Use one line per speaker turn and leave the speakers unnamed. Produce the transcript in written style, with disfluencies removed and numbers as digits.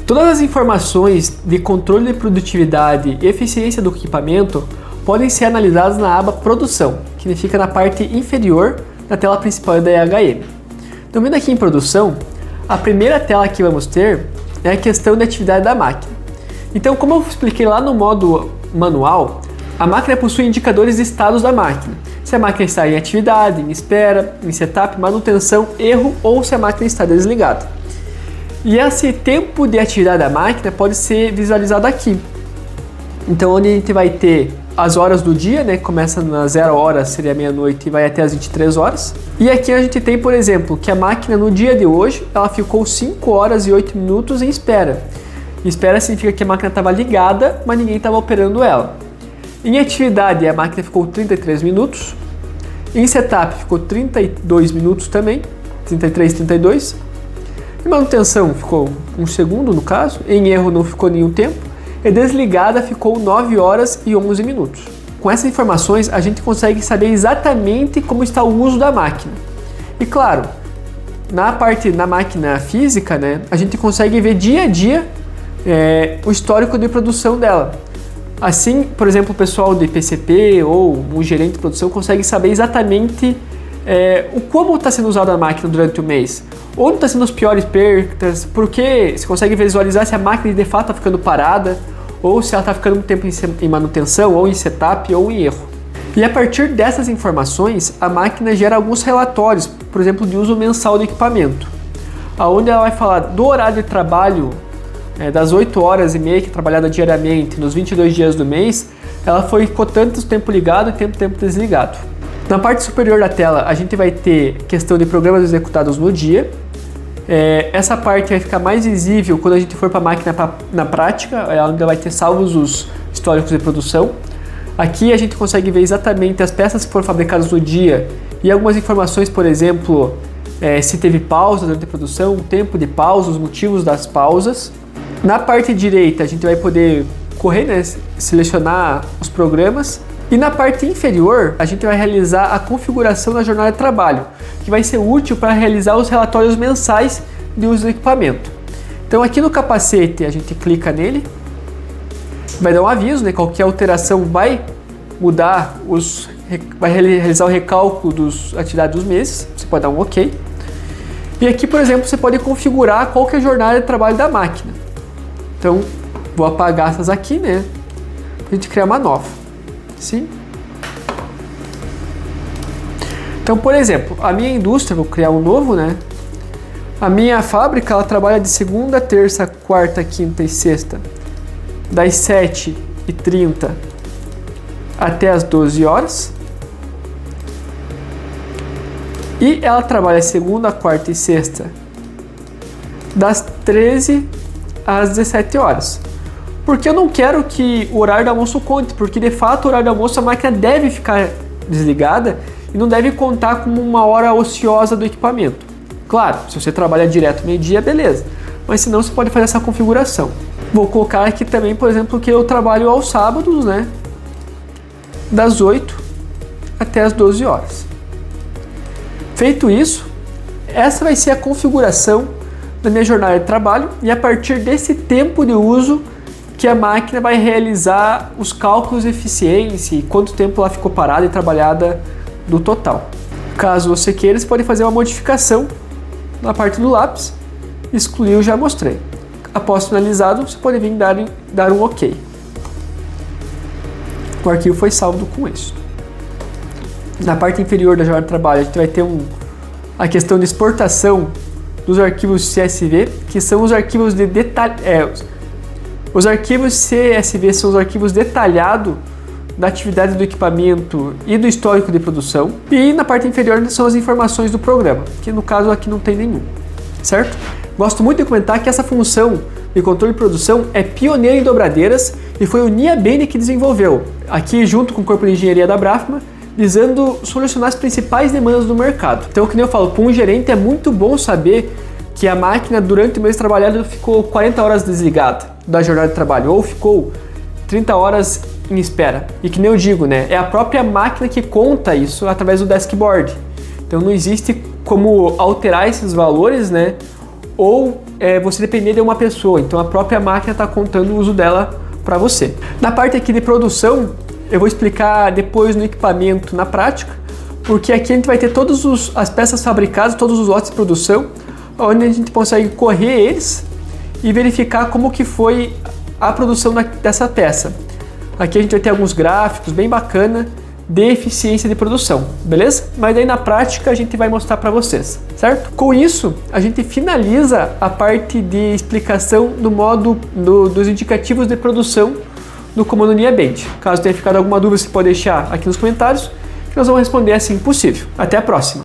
Todas as informações de controle de produtividade e eficiência do equipamento podem ser analisadas na aba Produção, que fica na parte inferior da tela principal da IHM. Então, vindo aqui em Produção, a primeira tela que vamos ter é a questão de atividade da máquina. Então, como eu expliquei lá no modo manual, a máquina possui indicadores de status da máquina. Se a máquina está em atividade, em espera, em setup, manutenção, erro ou se a máquina está desligada. E esse tempo de atividade da máquina pode ser visualizado aqui. Então, onde a gente vai ter as horas do dia, né? Começa nas 0 horas, seria meia-noite, e vai até as 23 horas. E aqui a gente tem, por exemplo, que a máquina no dia de hoje, ela ficou 5 horas e 8 minutos em espera. Espera significa que a máquina estava ligada, mas ninguém estava operando ela. Em atividade, a máquina ficou 33 minutos. Em setup, ficou 32 minutos também, 33, 32. Em manutenção, ficou 1 segundo no caso. Em erro, não ficou nenhum tempo. E desligada, ficou 9 horas e 11 minutos. Com essas informações, a gente consegue saber exatamente como está o uso da máquina. E claro, na máquina física, né, a gente consegue ver dia a dia o histórico de produção dela. Assim, por exemplo, o pessoal de PCP ou o gerente de produção consegue saber exatamente como está sendo usada a máquina durante o mês, onde está sendo as piores perdas, porque você consegue visualizar se a máquina de fato está ficando parada ou se ela está ficando muito tempo em manutenção, ou em setup, ou em erro. E a partir dessas informações, a máquina gera alguns relatórios, por exemplo, de uso mensal do equipamento, onde ela vai falar do horário de trabalho, das 8 horas e meia que é trabalhada diariamente, nos 22 dias do mês, ela ficou tanto tempo ligado e tempo desligado. Na parte superior da tela, a gente vai ter questão de programas executados no dia. Essa parte vai ficar mais visível quando a gente for para a máquina na prática, onde vai ter salvos os históricos de produção. Aqui a gente consegue ver exatamente as peças que foram fabricadas no dia e algumas informações, por exemplo, se teve pausa durante a produção, o tempo de pausa, os motivos das pausas. Na parte direita a gente vai poder correr, né, selecionar os programas. E na parte inferior a gente vai realizar a configuração da jornada de trabalho, que vai ser útil para realizar os relatórios mensais de uso do equipamento. Então aqui no capacete a gente clica nele, vai dar um aviso, né, qualquer alteração vai mudar, vai realizar o recálculo das atividades dos meses, você pode dar um OK. E aqui, por exemplo, você pode configurar qual que é a jornada de trabalho da máquina. Então vou apagar essas aqui, né, para a gente criar uma nova. Sim. Então, por exemplo, a minha indústria, vou criar um novo, né? A minha fábrica, ela trabalha de segunda, terça, quarta, quinta e sexta, das 7h30 até as 12 horas. E ela trabalha segunda, quarta e sexta, das 13 às 17 horas. Porque eu não quero que o horário do almoço conte, porque de fato o horário do almoço a máquina deve ficar desligada e não deve contar como uma hora ociosa do equipamento. Claro, se você trabalha direto meio-dia, beleza, mas se não, você pode fazer essa configuração. Vou colocar aqui também, por exemplo, que eu trabalho aos sábados, né, das 8 até as 12 horas. Feito isso, essa vai ser a configuração da minha jornada de trabalho e a partir desse tempo de uso que a máquina vai realizar os cálculos de eficiência e quanto tempo ela ficou parada e trabalhada do total. Caso você queira, você pode fazer uma modificação na parte do lápis, excluir eu já mostrei. Após finalizado, você pode vir dar um OK. O arquivo foi salvo com isso. Na parte inferior da jornada de trabalho, a gente vai ter a questão de exportação dos arquivos CSV, que são os arquivos de detalhe. Os arquivos CSV são os arquivos detalhados da atividade do equipamento e do histórico de produção. E na parte inferior são as informações do programa, que no caso aqui não tem nenhum, certo? Gosto muito de comentar que essa função de controle de produção é pioneira em dobradeiras e foi o Niabene que desenvolveu, aqui junto com o corpo de engenharia da Brafma, visando solucionar as principais demandas do mercado. Então, como eu falo, para um gerente é muito bom saber que a máquina durante o mês trabalhado ficou 40 horas desligada da jornada de trabalho, ou ficou 30 horas em espera. E que nem eu digo, né, é a própria máquina que conta isso através do dashboard. Então não existe como alterar esses valores, né, ou você depender de uma pessoa, então a própria máquina está contando o uso dela para você. Na parte aqui de produção, eu vou explicar depois no equipamento na prática, porque aqui a gente vai ter todas as peças fabricadas, todos os lotes de produção, onde a gente consegue correr eles e verificar como que foi a produção dessa peça. Aqui a gente vai ter alguns gráficos bem bacana de eficiência de produção, beleza? Mas aí na prática a gente vai mostrar para vocês, certo? Com isso, a gente finaliza a parte de explicação do modo dos indicativos de produção no comando linha Bend. Caso tenha ficado alguma dúvida, você pode deixar aqui nos comentários, que nós vamos responder assim que possível. Até a próxima!